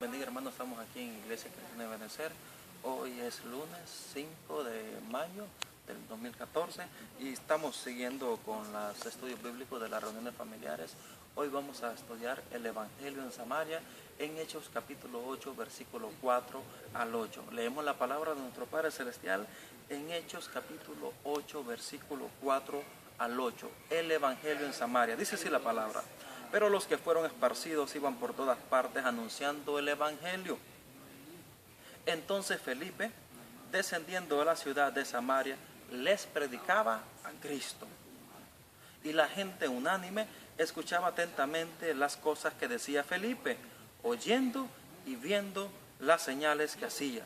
Bendiga, hermanos, estamos aquí en Iglesia Cristiana de Benecer. Hoy es lunes 5 de mayo del 2014 y estamos siguiendo con los estudios bíblicos de las reuniones familiares. Hoy vamos a estudiar el Evangelio en Samaria en Hechos capítulo 8, versículo 4 al 8. Leemos la palabra de nuestro Padre Celestial en Hechos capítulo 8, versículo 4 al 8. El Evangelio en Samaria. Dice así la palabra: pero los que fueron esparcidos iban por todas partes anunciando el Evangelio. Entonces Felipe, descendiendo de la ciudad de Samaria, les predicaba a Cristo. Y la gente unánime escuchaba atentamente las cosas que decía Felipe, oyendo y viendo las señales que hacía.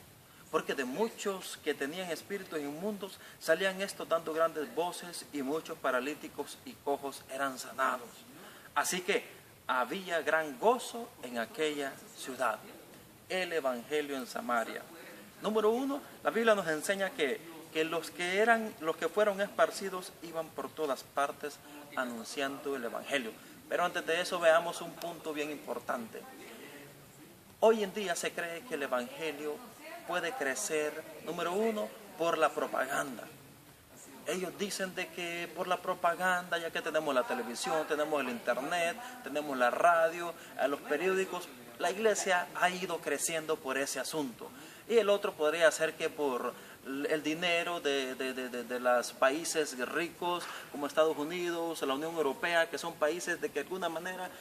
Porque de muchos que tenían espíritus inmundos salían estos dando grandes voces, y muchos paralíticos y cojos eran sanados. Así que había gran gozo en aquella ciudad. El Evangelio en Samaria. Número 1, la Biblia nos enseña que los que fueron esparcidos iban por todas partes anunciando el Evangelio. Pero antes de eso veamos un punto bien importante. Hoy en día se cree que el Evangelio puede crecer, número 1, por la propaganda. Ellos dicen de que por la propaganda, ya que tenemos la televisión, tenemos el internet, tenemos la radio, los periódicos, la iglesia ha ido creciendo por ese asunto. Y el otro podría ser que por el dinero de los países ricos como Estados Unidos, la Unión Europea, que son países de que de alguna manera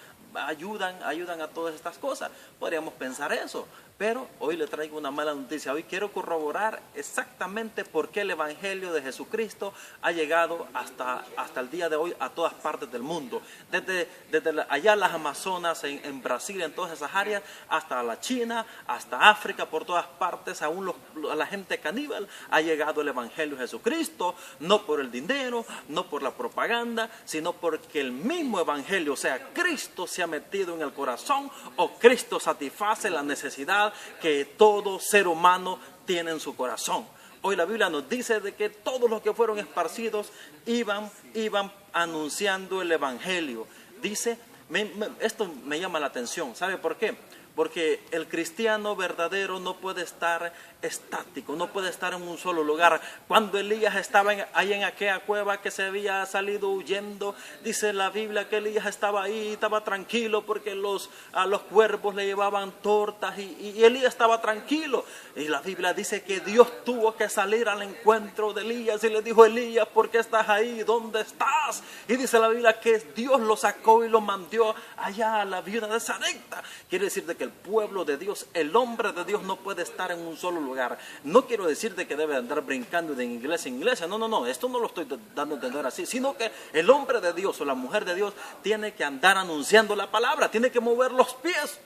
ayudan a todas estas cosas. Podríamos pensar eso, pero hoy le traigo una mala noticia. Hoy quiero corroborar exactamente por qué el Evangelio de Jesucristo ha llegado hasta el día de hoy a todas partes del mundo. Desde allá las Amazonas, en Brasil, en todas esas áreas, hasta la China, hasta África, por todas partes, aún a la gente caníbal, ha llegado el Evangelio de Jesucristo, no por el dinero, no por la propaganda, sino porque el mismo Evangelio, o sea, Cristo se ha metido en el corazón, o Cristo satisface la necesidad que todo ser humano tiene en su corazón. Hoy la Biblia nos dice de que todos los que fueron esparcidos iban anunciando el Evangelio. Dice, esto me llama la atención, ¿sabe por qué? Porque el cristiano verdadero no puede estar estático, no puede estar en un solo lugar. Cuando Elías estaba ahí en aquella cueva que se había salido huyendo, dice la Biblia que Elías estaba ahí, estaba tranquilo porque a los cuervos le llevaban tortas y Elías estaba tranquilo. Y la Biblia dice que Dios tuvo que salir al encuentro de Elías y le dijo: Elías, ¿por qué estás ahí? ¿Dónde estás? Y dice la Biblia que Dios lo sacó y lo mandó allá a la viuda de Sarepta. Quiere decir de que el pueblo de Dios, el hombre de Dios, no puede estar en un solo lugar. No quiero decir de que debe andar brincando de iglesia en iglesia, no, esto no lo estoy dando a entender así, sino que el hombre de Dios o la mujer de Dios tiene que andar anunciando la palabra, tiene que mover los pies.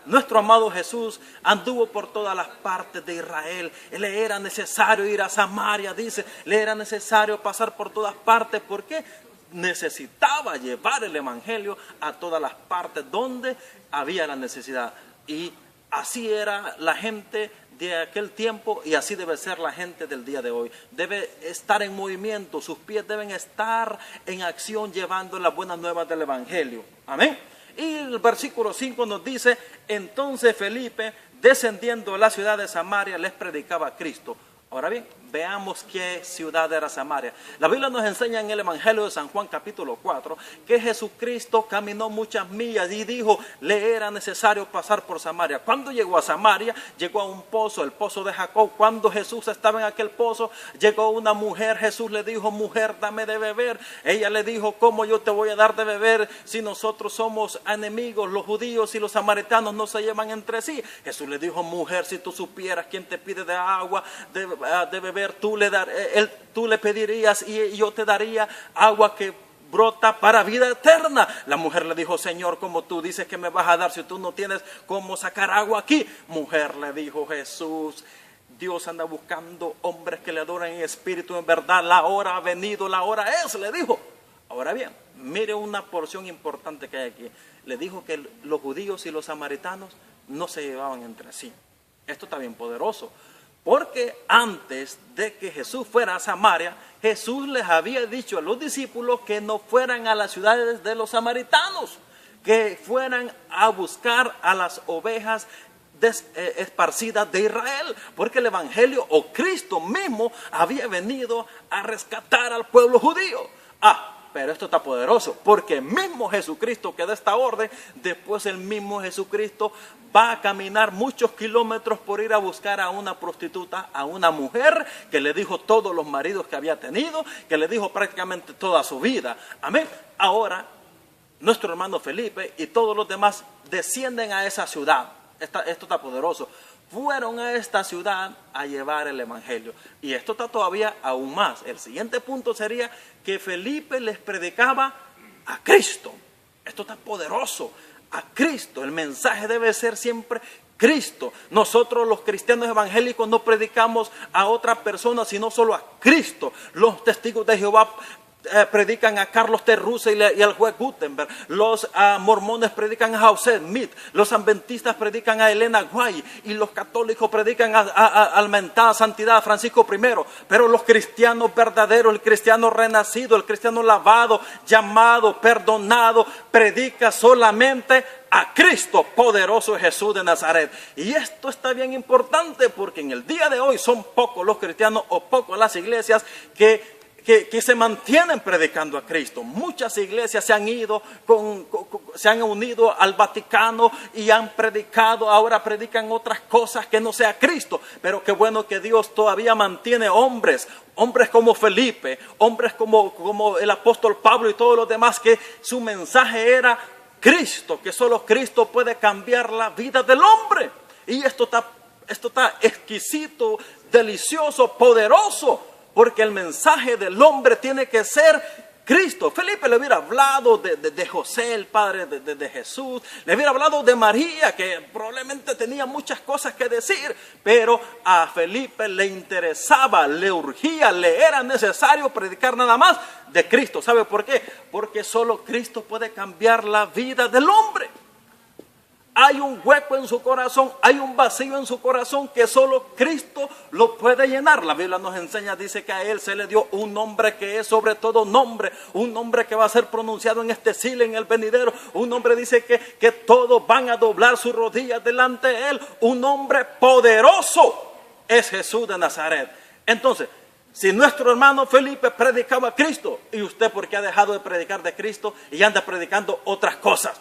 Nuestro amado Jesús anduvo por todas las partes de Israel. Le era necesario ir a Samaria, dice, le era necesario pasar por todas partes. ¿Por qué? Necesitaba llevar el Evangelio a todas las partes donde había la necesidad. Y así era la gente de aquel tiempo y así debe ser la gente del día de hoy. Debe estar en movimiento, sus pies deben estar en acción llevando las buenas nuevas del Evangelio. Amén. Y el versículo 5 nos dice: entonces Felipe, descendiendo de la ciudad de Samaria, les predicaba a Cristo. Ahora bien, veamos qué ciudad era Samaria. La Biblia nos enseña en el Evangelio de San Juan capítulo 4 que Jesucristo caminó muchas millas y dijo, le era necesario pasar por Samaria. Cuando llegó a Samaria, llegó a un pozo, el pozo de Jacob. Cuando Jesús estaba en aquel pozo, llegó una mujer. Jesús le dijo: mujer, dame de beber. Ella le dijo: ¿cómo yo te voy a dar de beber si nosotros somos enemigos? Los judíos y los samaritanos no se llevan entre sí. Jesús le dijo: mujer, si tú supieras quién te pide de agua, de beber, tú le pedirías y yo te daría agua que brota para vida eterna. La mujer le dijo: Señor, ¿cómo tú dices que me vas a dar si tú no tienes cómo sacar agua aquí? Mujer, le dijo Jesús, Dios anda buscando hombres que le adoran en espíritu, en verdad. La hora ha venido, la hora es, le dijo. Ahora bien, mire una porción importante que hay aquí. Le dijo que los judíos y los samaritanos no se llevaban entre sí. Esto está bien poderoso. Porque antes de que Jesús fuera a Samaria, Jesús les había dicho a los discípulos que no fueran a las ciudades de los samaritanos, que fueran a buscar a las ovejas esparcidas de Israel, porque el evangelio o Cristo mismo había venido a rescatar al pueblo judío. Pero esto está poderoso, porque el mismo Jesucristo que da esta orden, después el mismo Jesucristo va a caminar muchos kilómetros por ir a buscar a una prostituta, a una mujer que le dijo todos los maridos que había tenido, que le dijo prácticamente toda su vida. Amén. Ahora, nuestro hermano Felipe y todos los demás descienden a esa ciudad. Esto está poderoso. Fueron a esta ciudad a llevar el evangelio. Y esto está todavía aún más. El siguiente punto sería que Felipe les predicaba a Cristo. Esto está poderoso. A Cristo. El mensaje debe ser siempre Cristo. Nosotros los cristianos evangélicos no predicamos a otra persona, sino solo a Cristo. Los testigos de Jehová predican a Carlos T. Russell y al juez Gutenberg. Los mormones predican a José Smith. Los adventistas predican a Elena White. Y los católicos predican a mentada santidad a Francisco I. Pero los cristianos verdaderos, el cristiano renacido, el cristiano lavado, llamado, perdonado, predica solamente a Cristo, poderoso Jesús de Nazaret. Y esto está bien importante, porque en el día de hoy son pocos los cristianos o pocos las iglesias que se mantienen predicando a Cristo. Muchas iglesias se han unido al Vaticano y han predicado, ahora predican otras cosas que no sea Cristo. Pero qué bueno que Dios todavía mantiene hombres como Felipe, hombres como el apóstol Pablo y todos los demás, que su mensaje era Cristo, que solo Cristo puede cambiar la vida del hombre. Y esto está exquisito, delicioso, poderoso. Porque el mensaje del hombre tiene que ser Cristo. Felipe le hubiera hablado de José, el padre de Jesús. Le hubiera hablado de María, que probablemente tenía muchas cosas que decir. Pero a Felipe le interesaba, le urgía, le era necesario predicar nada más de Cristo. ¿Sabe por qué? Porque solo Cristo puede cambiar la vida del hombre. Hay un hueco en su corazón, hay un vacío en su corazón que solo Cristo lo puede llenar. La Biblia nos enseña, dice que a Él se le dio un nombre que es sobre todo nombre, un nombre que va a ser pronunciado en este siglo, en el venidero. Un nombre dice que todos van a doblar sus rodillas delante de Él. Un nombre poderoso es Jesús de Nazaret. Entonces, si nuestro hermano Felipe predicaba a Cristo, ¿y usted por qué ha dejado de predicar de Cristo y anda predicando otras cosas?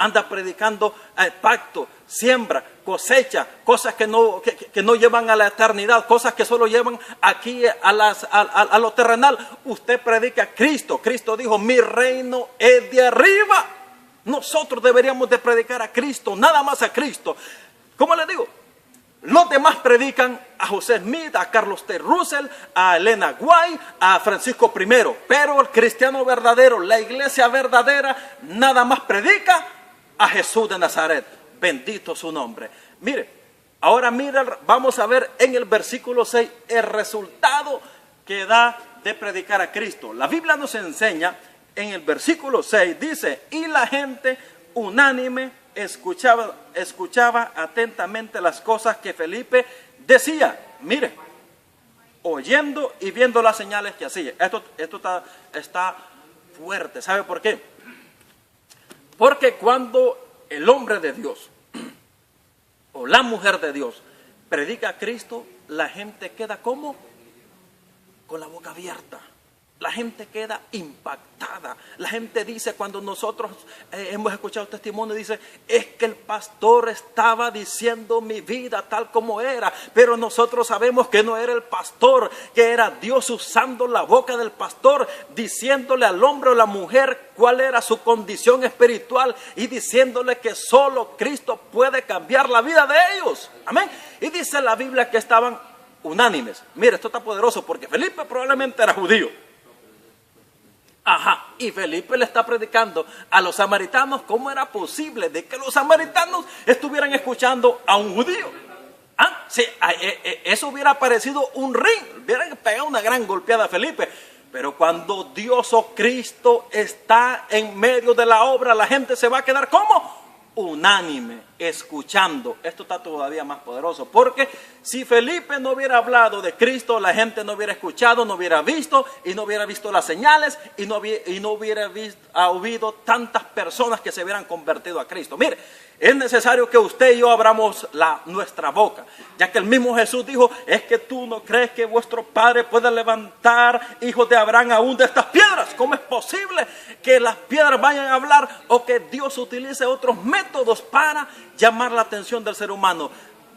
Anda predicando pacto, siembra, cosecha, cosas que no llevan a la eternidad, cosas que solo llevan aquí a lo terrenal. Usted predica a Cristo. Cristo dijo, mi reino es de arriba. Nosotros deberíamos de predicar a Cristo, nada más a Cristo. ¿Cómo le digo? Los demás predican a José Smith, a Carlos T. Russell, a Elena White, a Francisco I. Pero el cristiano verdadero, la iglesia verdadera, nada más predica a Jesús de Nazaret. Bendito su nombre. Mire, ahora vamos a ver en el versículo 6 el resultado que da de predicar a Cristo. La Biblia nos enseña en el versículo 6, dice, y la gente unánime escuchaba atentamente las cosas que Felipe decía. Mire, oyendo y viendo las señales que hacía. Esto está fuerte. ¿Sabe por qué? Porque cuando el hombre de Dios o la mujer de Dios predica a Cristo, la gente queda como con la boca abierta. La gente queda impactada. La gente dice, cuando nosotros hemos escuchado testimonio, dice, es que el pastor estaba diciendo mi vida tal como era. Pero nosotros sabemos que no era el pastor, que era Dios usando la boca del pastor, diciéndole al hombre o la mujer cuál era su condición espiritual y diciéndole que solo Cristo puede cambiar la vida de ellos. Amén. Y dice la Biblia que estaban unánimes. Mire, esto está poderoso porque Felipe probablemente era judío. Y Felipe le está predicando a los samaritanos. ¿Cómo era posible de que los samaritanos estuvieran escuchando a un judío? Sí, eso hubiera parecido un ring, hubieran pegado una gran golpeada a Felipe. Pero cuando Dios o Cristo está en medio de la obra, la gente se va a quedar como unánime, escuchando. Esto está todavía más poderoso, porque si Felipe no hubiera hablado de Cristo, la gente no hubiera escuchado, no hubiera visto, y no hubiera visto las señales, y no hubiera habido tantas personas que se hubieran convertido a Cristo. Mire, es necesario que usted y yo abramos nuestra boca, ya que el mismo Jesús dijo, es que tú no crees que vuestro Padre pueda levantar hijos de Abraham aún de estas piedras. ¿Cómo es posible que las piedras vayan a hablar, o que Dios utilice otros métodos para llamar la atención del ser humano?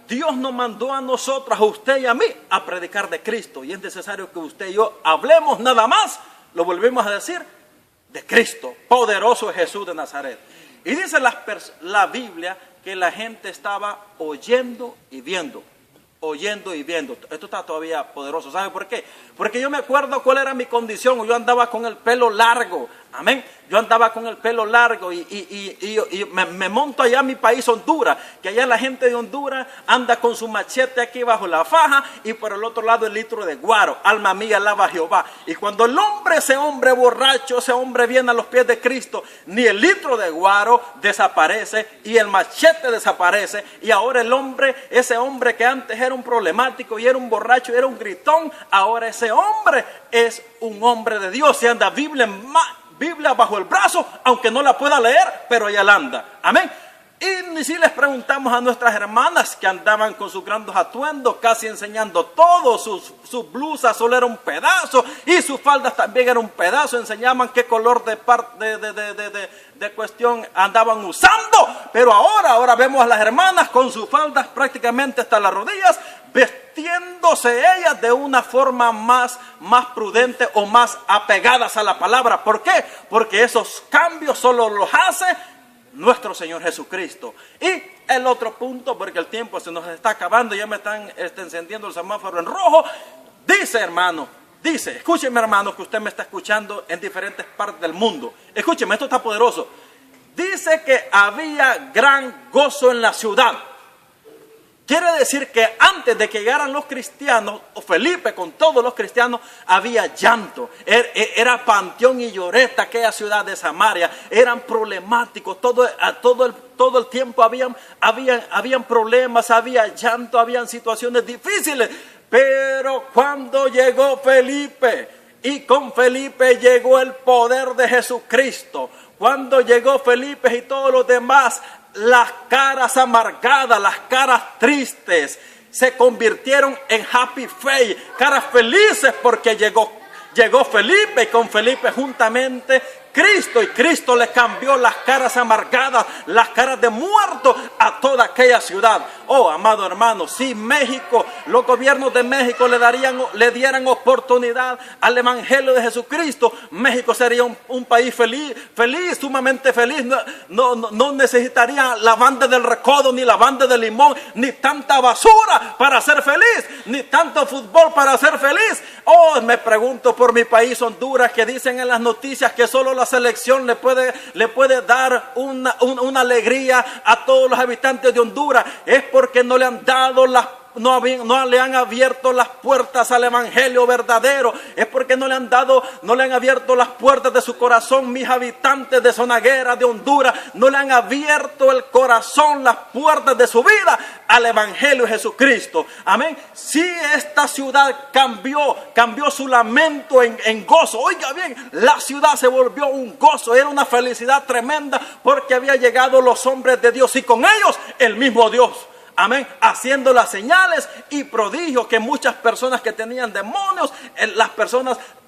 Dios nos mandó a nosotros, a usted y a mí, a predicar de Cristo, y es necesario que usted y yo hablemos nada más, lo volvemos a decir, de Cristo. Poderoso es Jesús de Nazaret. Y dice la Biblia que la gente estaba oyendo y viendo. Oyendo y viendo. Esto está todavía poderoso. ¿Sabe por qué? Porque yo me acuerdo cuál era mi condición. Yo andaba con el pelo largo. Amén. Yo andaba con el pelo largo y me monto allá a mi país, Honduras, que allá la gente de Honduras anda con su machete aquí bajo la faja y por el otro lado el litro de guaro. Alma mía, alaba a Jehová. Y cuando ese hombre borracho, ese hombre viene a los pies de Cristo, ni el litro de guaro desaparece y el machete desaparece. Y ahora ese hombre que antes era un problemático y era un borracho y era un gritón, ahora ese hombre es un hombre de Dios y anda Biblia bajo el brazo, aunque no la pueda leer, pero ella la anda. Amén. Y si les preguntamos a nuestras hermanas que andaban con sus grandes atuendos, casi enseñando todo, sus blusas solo era un pedazo y sus faldas también era un pedazo, enseñaban qué color de cuestión andaban usando, pero ahora vemos a las hermanas con sus faldas prácticamente hasta las rodillas, vestiéndose ellas de una forma más prudente o más apegadas a la palabra. ¿Por qué? Porque esos cambios solo los hace nuestro Señor Jesucristo. Y el otro punto, porque el tiempo se nos está acabando, ya me están encendiendo el semáforo en rojo. Dice, escúcheme hermano, que usted me está escuchando en diferentes partes del mundo. Escúcheme, esto está poderoso. Dice que había gran gozo en la ciudad. Quiere decir que antes de que llegaran los cristianos, o Felipe con todos los cristianos, había llanto. Era panteón y lloreta aquella ciudad de Samaria. Eran problemáticos. Todo el tiempo habían problemas, había llanto, habían situaciones difíciles. Pero cuando llegó Felipe, y con Felipe llegó el poder de Jesucristo. Cuando llegó Felipe y todos los demás, las caras amargadas, las caras tristes, se convirtieron en happy face, caras felices porque llegó Felipe, y con Felipe juntamente Cristo, y Cristo le cambió las caras amargadas, las caras de muertos a toda aquella ciudad. Oh, amado hermano, si los gobiernos de México le dieran oportunidad al evangelio de Jesucristo, México sería un país feliz, sumamente feliz. No necesitaría la banda del recodo, ni la banda del limón, ni tanta basura para ser feliz, ni tanto fútbol para ser feliz. Oh, me pregunto por mi país, Honduras, que dicen en las noticias que solo la selección le puede dar una alegría a todos los habitantes de Honduras. Es porque no le han dado no le han abierto las puertas al evangelio verdadero. Es porque no le han abierto las puertas de su corazón, mis habitantes de Zonaguera, de Honduras. No le han abierto el corazón, las puertas de su vida al evangelio de Jesucristo. Amén. Si esta ciudad cambió su lamento en gozo. Oiga bien, la ciudad se volvió un gozo, era una felicidad tremenda, porque había llegado los hombres de Dios y con ellos el mismo Dios. Amén, haciendo las señales y prodigios que muchas personas que tenían demonios,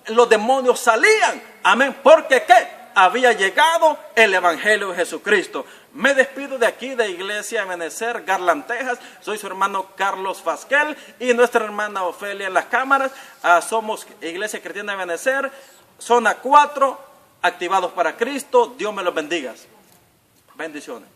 los demonios salían. Amén, porque ¿qué? Había llegado el evangelio de Jesucristo. Me despido de aquí de Iglesia Ebenezer, Garland, Texas. Soy su hermano Carlos Fasquel y nuestra hermana Ofelia en las cámaras. Somos Iglesia Cristiana Ebenezer, zona 4, activados para Cristo. Dios me los bendiga. Bendiciones.